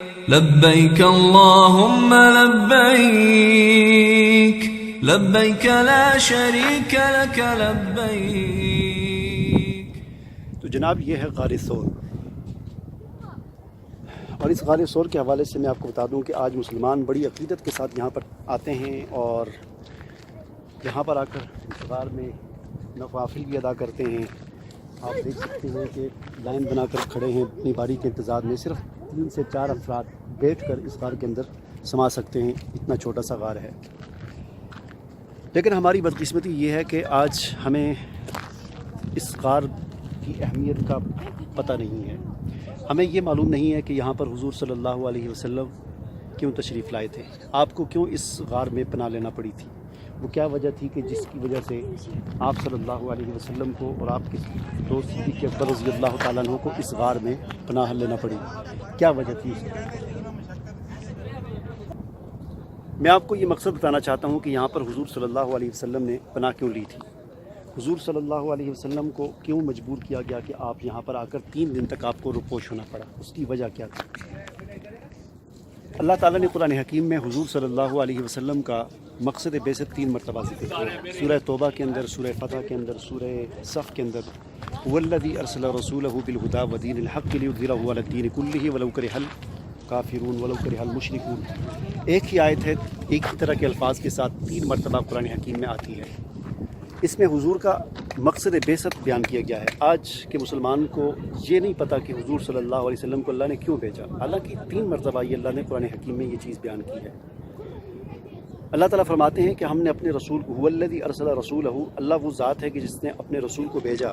لبيك اللهم لبيك لبيك لا شريك لك لبيك. تو جناب یہ ہے غار ثور، اور اس غار ثور کے حوالے سے میں آپ کو بتا دوں کہ آج مسلمان بڑی عقیدت کے ساتھ یہاں پر آتے ہیں اور یہاں پر آ کر انتظار میں نوافل بھی ادا کرتے ہیں. آپ دیکھ سکتے ہیں کہ لائن بنا کر کھڑے ہیں اپنی باری کے انتظار میں. صرف 3 سے 4 افراد بیٹھ کر اس غار کے اندر سما سکتے ہیں، اتنا چھوٹا سا غار ہے. لیکن ہماری بدقسمتی یہ ہے کہ آج ہمیں اس غار کی اہمیت کا پتہ نہیں ہے. ہمیں یہ معلوم نہیں ہے کہ یہاں پر حضور صلی اللہ علیہ وسلم کیوں تشریف لائے تھے، آپ کو کیوں اس غار میں پناہ لینا پڑی تھی، وہ کیا وجہ تھی کہ جس کی وجہ سے آپ صلی اللہ علیہ وسلم کو اور آپ کے دوست صدیق اکبر رضی اللہ تعالیٰ عنہ کو اس غار میں پناہ لینا پڑی، کیا وجہ تھی. میں آپ کو یہ مقصد بتانا چاہتا ہوں کہ یہاں پر حضور صلی اللہ علیہ وسلم نے پناہ کیوں لی تھی. حضور صلی اللہ علیہ وسلم کو کیوں مجبور کیا گیا کہ آپ یہاں پر آ کر 3 دن تک آپ کو روپوش ہونا پڑا، اس کی وجہ کیا تھی. اللہ تعالیٰ نے قرآن حکیم میں حضور صلی اللہ علیہ وسلم کا مقصد بعثت 3 مرتبہ ذکر کیا. سورہ توبہ کے اندر، سورہ فتح کے اندر، سورہ صف کے اندر والذی ارسل رسولہ بالہدی ودین الحق لیظہرہ علی الدین کلہ ولو کرہ الکافرون ولو کرہ المشرکون. ایک ہی آیت ہے، ایک ہی طرح کے الفاظ کے ساتھ 3 مرتبہ قرآن حکیم میں آتی ہے. اس میں حضور کا مقصد بعثت بیان کیا گیا ہے. آج کے مسلمان کو یہ نہیں پتہ کہ حضور صلی اللہ علیہ وسلم کو اللہ نے کیوں بھیجا، حالانکہ 3 مرتبہ یہ اللہ نے قرآن حکیم میں یہ چیز بیان کی ہے. اللہ تعالیٰ فرماتے ہیں کہ ہم نے اپنے رسول کو، الذی ارسل رسولہ، اللہ وہ ذات ہے کہ جس نے اپنے رسول کو بھیجا،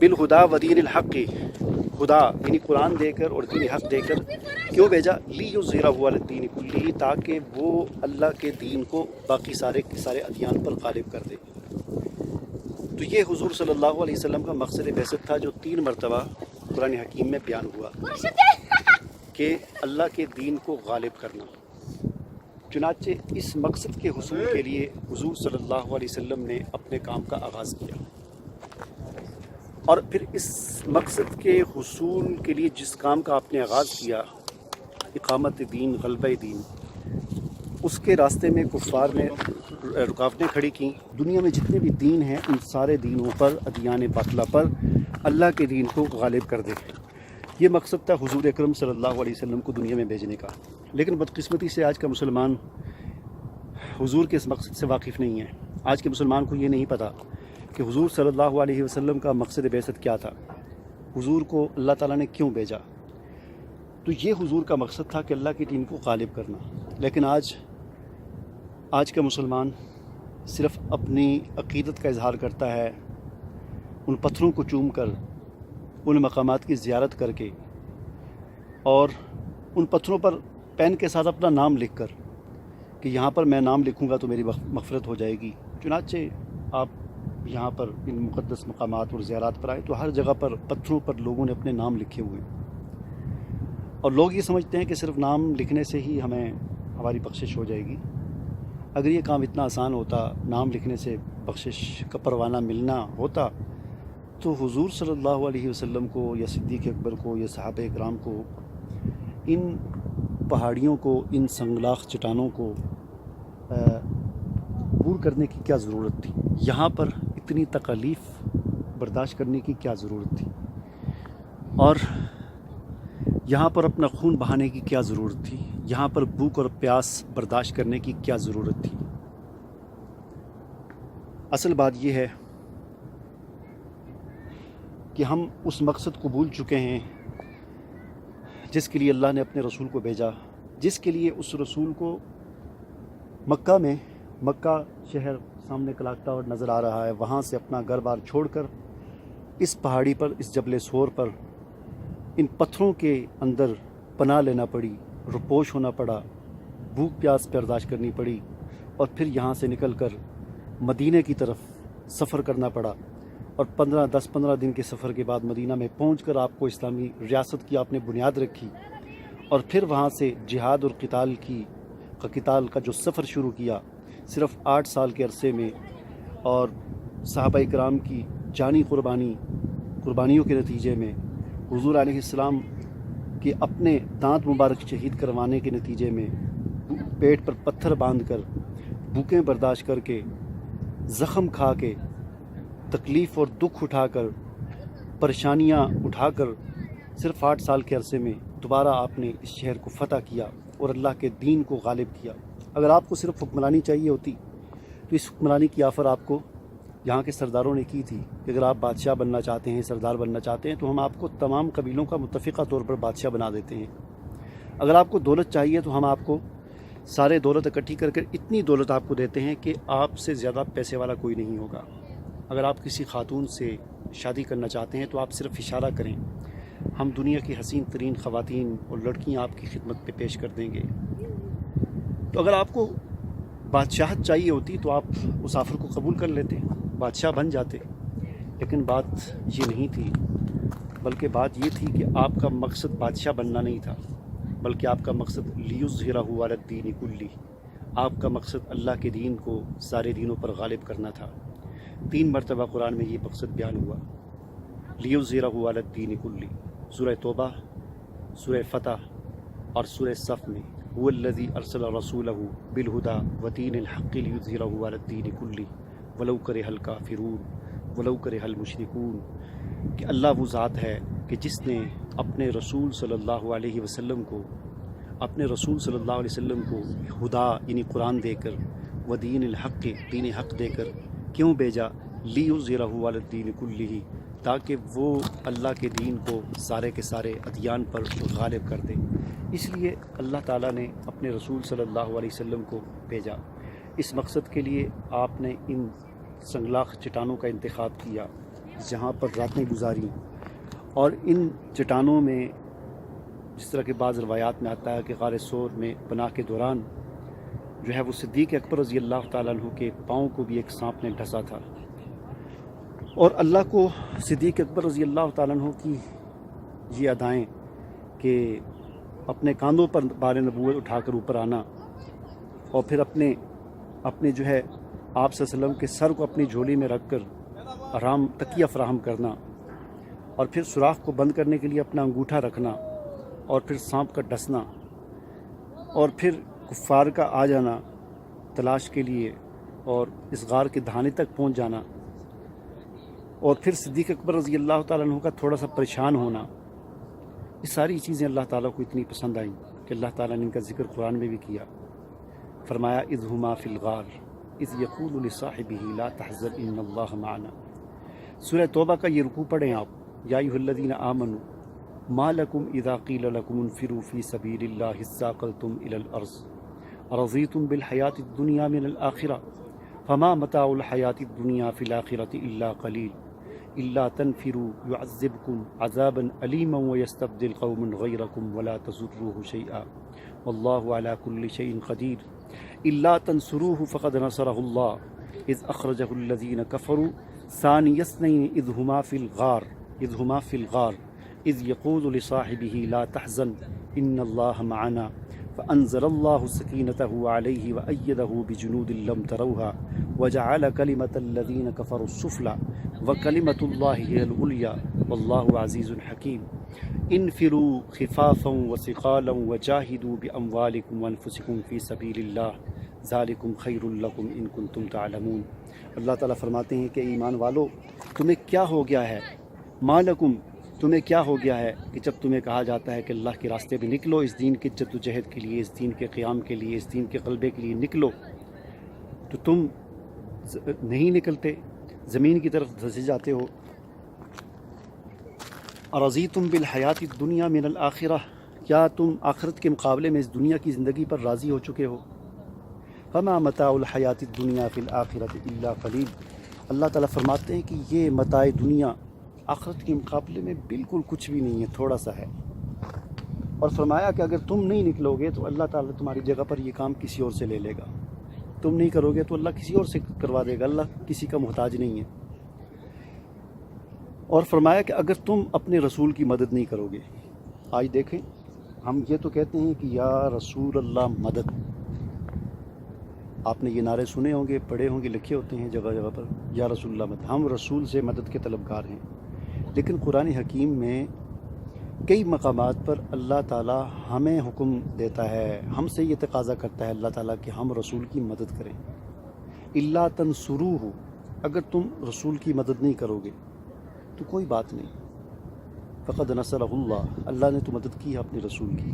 بالہدی ودین الحق، خدا یعنی قرآن دے کر اور دین حق دے کر. کیوں بھیجا؟ لیظہرہ علی الدین کلہ، تاکہ وہ اللہ کے دین کو باقی سارے ادیان پر غالب کر دے. تو یہ حضور صلی اللہ علیہ وسلم کا مقصد بعثت تھا جو 3 مرتبہ قرآن حکیم میں بیان ہوا کہ اللہ کے دین کو غالب کرنا. چنانچہ اس مقصد کے حصول کے لیے حضور صلی اللہ علیہ وسلم نے اپنے کام کا آغاز کیا، اور پھر اس مقصد کے حصول کے لیے جس کام کا آپ نے آغاز کیا، اقامت دین، غلبہ دین، اس کے راستے میں کفار نے رکاوٹیں کھڑی کیں. دنیا میں جتنے بھی دین ہیں ان سارے دینوں پر، ادیان باطلہ پر اللہ کے دین کو غالب کر دے. یہ مقصد تھا حضور اکرم صلی اللہ علیہ وسلم کو دنیا میں بھیجنے کا. لیکن بدقسمتی سے آج کا مسلمان حضور کے اس مقصد سے واقف نہیں ہے. آج کے مسلمان کو یہ نہیں پتہ کہ حضور صلی اللہ علیہ وسلم کا مقصد بعثت کیا تھا، حضور کو اللہ تعالیٰ نے کیوں بھیجا. تو یہ حضور کا مقصد تھا کہ اللہ کے دین کو غالب کرنا. لیکن آج کا مسلمان صرف اپنی عقیدت کا اظہار کرتا ہے، ان پتھروں کو چوم کر، ان مقامات کی زیارت کر کے، اور ان پتھروں پر پین کے ساتھ اپنا نام لکھ کر کہ یہاں پر میں نام لکھوں گا تو میری مغفرت ہو جائے گی. چنانچہ آپ یہاں پر ان مقدس مقامات اور زیارات پر آئے تو ہر جگہ پر پتھروں پر لوگوں نے اپنے نام لکھے ہوئے ہیں، اور لوگ یہ سمجھتے ہیں کہ صرف نام لکھنے سے ہی ہماری بخشش ہو جائے گی. اگر یہ کام اتنا آسان ہوتا، نام لکھنے سے بخشش کا پروانہ ملنا ہوتا، تو حضور صلی اللہ علیہ وسلم کو یا صدیق اکبر کو یا صحابہ کرام کو ان پہاڑیوں کو، ان سنگلاخ چٹانوں کو عبور کرنے کی کیا ضرورت تھی؟ یہاں پر اتنی تکالیف برداشت کرنے کی کیا ضرورت تھی؟ اور یہاں پر اپنا خون بہانے کی کیا ضرورت تھی؟ یہاں پر بھوک اور پیاس برداشت کرنے کی کیا ضرورت تھی؟ اصل بات یہ ہے کہ ہم اس مقصد کو بھول چکے ہیں جس کے لیے اللہ نے اپنے رسول کو بھیجا، جس کے لیے اس رسول کو مکہ شہر سامنے کلاٹ ٹاور نظر آ رہا ہے، وہاں سے اپنا گھر بار چھوڑ کر اس پہاڑی پر، اس جبل ثور پر، ان پتھروں کے اندر پناہ لینا پڑی، روپوش ہونا پڑا، بھوک پیاس برداشت کرنی پڑی، اور پھر یہاں سے نکل کر مدینہ کی طرف سفر کرنا پڑا. اور 10-15 دن کے سفر کے بعد مدینہ میں پہنچ کر آپ کو اسلامی ریاست کی آپ نے بنیاد رکھی، اور پھر وہاں سے جہاد اور قتال کا جو سفر شروع کیا صرف 8 سال کے عرصے میں، اور صحابہ کرام کی جانی قربانیوں کے نتیجے میں حضور علیہ السلام کہ اپنے دانت مبارک شہید کروانے کے نتیجے میں پیٹ پر پتھر باندھ کر، بھوکیں برداشت کر کے، زخم کھا کے، تکلیف اور دکھ اٹھا کر، پریشانیاں اٹھا کر صرف 8 سال کے عرصے میں دوبارہ آپ نے اس شہر کو فتح کیا اور اللہ کے دین کو غالب کیا۔ اگر آپ کو صرف حکمرانی چاہیے ہوتی تو اس حکمرانی کی آفر آپ کو یہاں کے سرداروں نے کی تھی کہ اگر آپ بادشاہ بننا چاہتے ہیں، سردار بننا چاہتے ہیں تو ہم آپ کو تمام قبیلوں کا متفقہ طور پر بادشاہ بنا دیتے ہیں۔ اگر آپ کو دولت چاہیے تو ہم آپ کو سارے دولت اکٹھی کر کر اتنی دولت آپ کو دیتے ہیں کہ آپ سے زیادہ پیسے والا کوئی نہیں ہوگا۔ اگر آپ کسی خاتون سے شادی کرنا چاہتے ہیں تو آپ صرف اشارہ کریں، ہم دنیا کی حسین ترین خواتین اور لڑکیاں آپ کی خدمت پہ پیش کر دیں گے۔ تو اگر آپ کو بادشاہت چاہیے ہوتی تو آپ اس آفر کو قبول کر لیتے، بادشاہ بن جاتے، لیکن بات یہ نہیں تھی، بلکہ بات یہ تھی کہ آپ کا مقصد بادشاہ بننا نہیں تھا، بلکہ آپ کا مقصد لیظہرہ علی الدین کلہ، آپ کا مقصد اللہ کے دین کو سارے دینوں پر غالب کرنا تھا۔ 3 مرتبہ قرآن میں یہ مقصد بیان ہوا، لیظہرہ علی الدین کلہ، سورہ توبہ، سورہ فتح اور سورہ صف میں، هو الذی ارسل رسولہ بالہدی ودین الحق لیظہرہ علی الدین کلہ ولو کرہ الکافرون ولو کرہ المشرکون، کہ اللہ وہ ذات ہے کہ جس نے اپنے رسول صلی اللہ علیہ وسلم کو ہدا یعنی قرآن دے کر، ودین الحق دین حق دے کر کیوں بھیجا؟ لیظہرہ علی الدین کلہ، تاکہ وہ اللہ کے دین کو سارے کے سارے ادیان پر غالب کر دے۔ اس لیے اللہ تعالیٰ نے اپنے رسول صلی اللہ علیہ وسلم کو بھیجا۔ اس مقصد کے لیے آپ نے ان سنگلاخ چٹانوں کا انتخاب کیا جہاں پر راتیں گزاری، اور ان چٹانوں میں جس طرح کے بعض روایات میں آتا ہے کہ غار ثور میں پناہ کے دوران جو ہے وہ صدیق اکبر رضی اللہ تعالیٰ عنہ کے پاؤں کو بھی ایک سانپ نے ڈھسا تھا، اور اللہ کو صدیق اکبر رضی اللہ تعالیٰ عنہ کی یہ ادائیں کہ اپنے کاندھوں پر بار نبوت اٹھا کر اوپر آنا، اور پھر اپنے جو ہے آپ صلی اللہ علیہ وسلم کے سر کو اپنی جھولی میں رکھ کر آرام تکیہ فراہم کرنا، اور پھر سوراخ کو بند کرنے کے لیے اپنا انگوٹھا رکھنا، اور پھر سانپ کا ڈسنا، اور پھر کفار کا آ جانا تلاش کے لیے اور اس غار کے دھانے تک پہنچ جانا، اور پھر صدیق اکبر رضی اللہ تعالیٰ عنہ کا تھوڑا سا پریشان ہونا، یہ ساری چیزیں اللہ تعالیٰ کو اتنی پسند آئیں کہ اللہ تعالیٰ نے ان کا ذکر قرآن میں بھی کیا۔ فرمایا اذ ہما فی الغار اذ یقول لصاحبہ لا تحزن ان اللہ معنا۔ سورہ توبہ کا یہ رکوع پڑھیں آپ، یا ایھا الذین آمنوا ما لکم اذا قیل لکم انفروا فی سبیل اللہ اثاقلتم الی الارض ارضیتم بالحیاۃ الدنیا من الآخرہ فما متاع الحیاۃ الدنیا فی الآخرۃ الا قلیل الا تنفروا يعذبكم عذابا علیما ويستبدل قوما غیرکم ولا تضروه شیئا واللہ علی کل شیء قدیر الا تنصروه فقد نصرہ اللہ اذ اخرجہ الذین کفروا ثانی اثنین اذ ہما فی الغار اذ یقول لصاحبہ لا تحزن ان اللہ معنا فانزل اللہ سکینتہ علیہ وأیدہ بجنود لم تروها وجعل کلمة الذین کفروا السفلی وکلمۃ اللہ ہی العلیٰ واللہ عزیز حکیم۔ انفروا خفافا وثقالا وجاہدوا باموالکم وانفسکم فی سبیل اللہ ذالکم خیر لکم ان کنتم تعلمون۔ اللہ تعالیٰ فرماتے ہیں کہ ایمان والو، تمہیں کیا ہو گیا ہے، ما لکم، تمہیں کیا ہو گیا ہے کہ جب تمہیں کہا جاتا ہے کہ اللہ کے راستے میں نکلو، اس دین کی جد و جہد کے لیے، اس دین کے قیام کے لیے، اس دین کے غلبے کے لیے نکلو، تو تم نہیں نکلتے، زمین کی طرف دھسے جاتے ہو۔ ارضیتم بالحیات الدنیا من الآخرہ، کیا تم آخرت کے مقابلے میں اس دنیا کی زندگی پر راضی ہو چکے ہو؟ فما متاع الحیات الدنیا فی الآخرۃ الا قلیل، اللہ تعالیٰ فرماتے ہیں کہ یہ متاع دنیا آخرت کے مقابلے میں بالکل کچھ بھی نہیں ہے، تھوڑا سا ہے۔ اور فرمایا کہ اگر تم نہیں نکلو گے تو اللہ تعالیٰ تمہاری جگہ پر یہ کام کسی اور سے لے لے گا، تم نہیں کرو گے تو اللہ کسی اور سے کروا دے گا، اللہ کسی کا محتاج نہیں ہے۔ اور فرمایا کہ اگر تم اپنے رسول کی مدد نہیں کرو گے، آج دیکھیں ہم یہ تو کہتے ہیں کہ یا رسول اللہ مدد، آپ نے یہ نعرے سنے ہوں گے، پڑھے ہوں گے، لکھے ہوتے ہیں جگہ جگہ پر، یا رسول اللہ مدد، ہم رسول سے مدد کے طلبگار ہیں، لیکن قرآن حکیم میں کئی مقامات پر اللہ تعالیٰ ہمیں حکم دیتا ہے، ہم سے یہ تقاضا کرتا ہے اللہ تعالیٰ کہ ہم رسول کی مدد کریں. الا تنصروہ، اگر تم رسول کی مدد نہیں کرو گے تو کوئی بات نہیں. فقد نصرہ اللہ، اللہ نے تو مدد کی ہے اپنے رسول کی.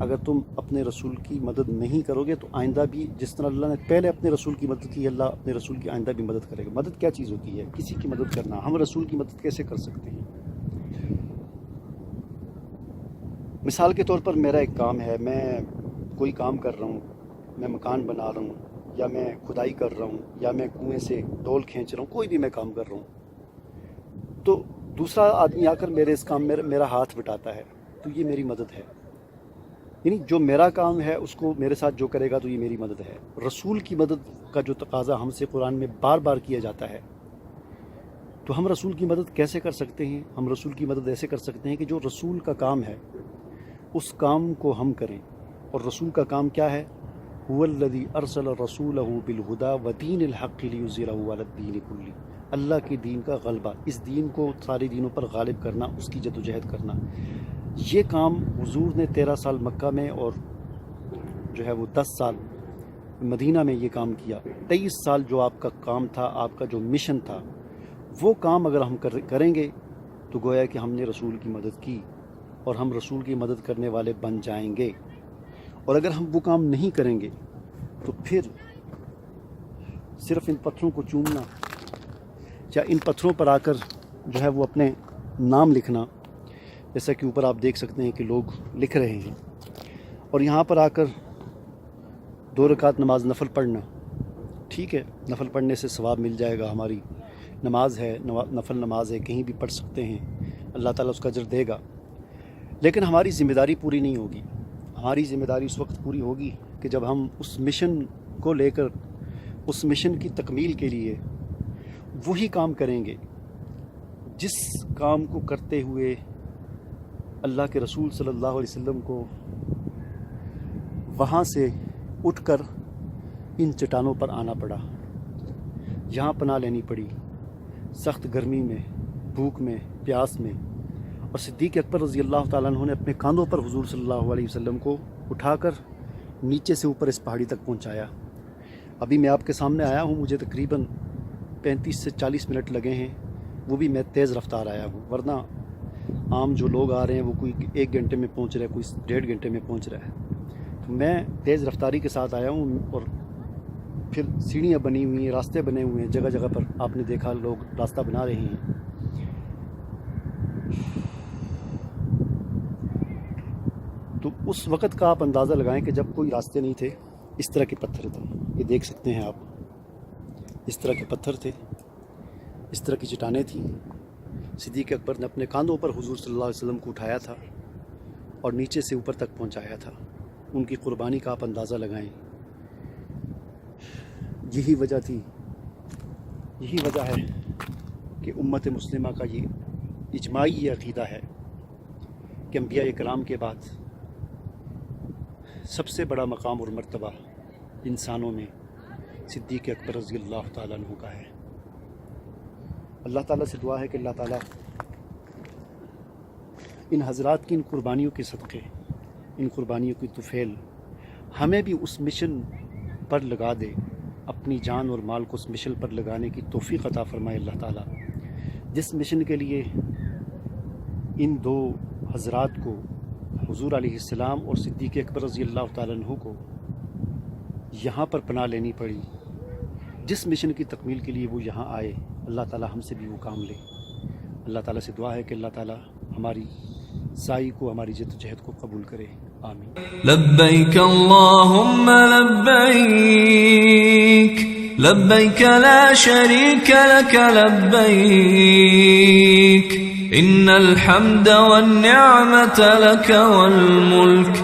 اگر تم اپنے رسول کی مدد نہیں کرو گے تو آئندہ بھی جس طرح اللہ نے پہلے اپنے رسول کی مدد کی، اللہ اپنے رسول کی آئندہ بھی مدد کرے گا. مدد کیا چیز ہوتی ہے؟ کسی کی مدد کرنا. ہم رسول کی مدد کیسے کر سکتے ہیں؟ مثال کے طور پر میرا ایک کام ہے، میں کوئی کام کر رہا ہوں، میں مکان بنا رہا ہوں، یا میں کھدائی کر رہا ہوں، یا میں کنویں سے ڈول کھینچ رہا ہوں، کوئی بھی میں کام کر رہا ہوں، تو دوسرا آدمی آ کر میرے اس کام میں میرا ہاتھ بٹاتا ہے تو یہ میری مدد ہے. یعنی جو میرا کام ہے اس کو میرے ساتھ جو کرے گا تو یہ میری مدد ہے. رسول کی مدد کا جو تقاضا ہم سے قرآن میں بار بار کیا جاتا ہے، تو ہم رسول کی مدد کیسے کر سکتے ہیں؟ ہم رسول کی مدد ایسے کر سکتے ہیں کہ جو رسول کا کام ہے اس کام کو ہم کریں. اور رسول کا کام کیا ہے؟ هو الذی ارسل رسولہ بالہدی ودین الحق لیظہرہ علی الدین کلہ، اللہ کے دین کا غلبہ، اس دین کو سارے دینوں پر غالب کرنا، اس کی جدوجہد کرنا. یہ کام حضور نے 13 سال مکہ میں اور جو ہے وہ 10 سال مدینہ میں یہ کام کیا. 23 سال جو آپ کا کام تھا، آپ کا جو مشن تھا، وہ کام اگر ہم کریں گے تو گویا کہ ہم نے رسول کی مدد کی اور ہم رسول کی مدد کرنے والے بن جائیں گے. اور اگر ہم وہ کام نہیں کریں گے تو پھر صرف ان پتھروں کو چومنا یا ان پتھروں پر آ کر جو ہے وہ اپنے نام لکھنا، جیسا کہ اوپر آپ دیکھ سکتے ہیں کہ لوگ لکھ رہے ہیں، اور یہاں پر آ کر 2 رکعت نماز نفل پڑھنا، ٹھیک ہے، نفل پڑھنے سے ثواب مل جائے گا. ہماری نماز ہے، نفل نماز ہے، کہیں بھی پڑھ سکتے ہیں، اللہ تعالیٰ اس کا اجر دے گا. لیکن ہماری ذمہ داری پوری نہیں ہوگی. ہماری ذمہ داری اس وقت پوری ہوگی کہ جب ہم اس مشن کو لے کر اس مشن کی تکمیل کے لیے وہی کام کریں گے جس کام کو کرتے ہوئے اللہ کے رسول صلی اللہ علیہ وسلم کو وہاں سے اٹھ کر ان چٹانوں پر آنا پڑا، یہاں پناہ لینی پڑی، سخت گرمی میں، بھوک میں، پیاس میں. اور صدیق اکبر رضی اللہ تعالیٰ عنہ نے اپنے کاندھوں پر حضور صلی اللہ علیہ وسلم کو اٹھا کر نیچے سے اوپر اس پہاڑی تک پہنچایا. ابھی میں آپ کے سامنے آیا ہوں، مجھے تقریباً 35 سے 40 منٹ لگے ہیں، وہ بھی میں تیز رفتار آیا ہوں، ورنہ عام جو لوگ آ رہے ہیں وہ کوئی 1 گھنٹے میں پہنچ رہا ہے، کوئی 1.5 گھنٹے میں پہنچ رہا ہے. تو میں تیز رفتاری کے ساتھ آیا ہوں، اور پھر سیڑھیاں بنی ہوئی ہیں، راستے بنے ہوئے ہیں، جگہ جگہ پر آپ نے دیکھا لوگ راستہ بنا رہے ہیں. تو اس وقت کا آپ اندازہ لگائیں کہ جب کوئی راستے نہیں تھے، اس طرح کے پتھر تھے. یہ دیکھ سکتے ہیں آپ، اس طرح کے پتھر تھے، اس طرح کی چٹانیں تھیں. صدیق اکبر نے اپنے کاندھوں پر حضور صلی اللہ علیہ وسلم کو اٹھایا تھا اور نیچے سے اوپر تک پہنچایا تھا. ان کی قربانی کا آپ اندازہ لگائیں. یہی وجہ تھی، یہی وجہ ہے کہ امت مسلمہ کا یہ اجماعی یہ عقیدہ ہے کہ انبیاء کرام کے بعد سب سے بڑا مقام اور مرتبہ انسانوں میں صدیق اکبر رضی اللہ تعالیٰ عنہ کا ہے. اللہ تعالیٰ سے دعا ہے کہ اللہ تعالیٰ ان حضرات کی ان قربانیوں کے صدقے، ان قربانیوں کی طفیل ہمیں بھی اس مشن پر لگا دے، اپنی جان اور مال کو اس مشن پر لگانے کی توفیق عطا فرمائے اللہ تعالیٰ، جس مشن کے لیے ان 2 حضرات کو، حضور علیہ السلام اور صدیق اکبر رضی اللہ تعالیٰ عنہ کو یہاں پر پناہ لینی پڑی، جس مشن کی تکمیل کے لیے وہ یہاں آئے. اللہ تعالیٰ ہم سے بھی وہ کام لے. اللہ تعالیٰ سے دعا ہے کہ اللہ تعالیٰ ہماری سعی کو، ہماری جدوجہد کو قبول کرے. آمین. لبیک اللہم لبیک لبیک لا شریک لک لبیک ان الحمد والنعمة لك والملك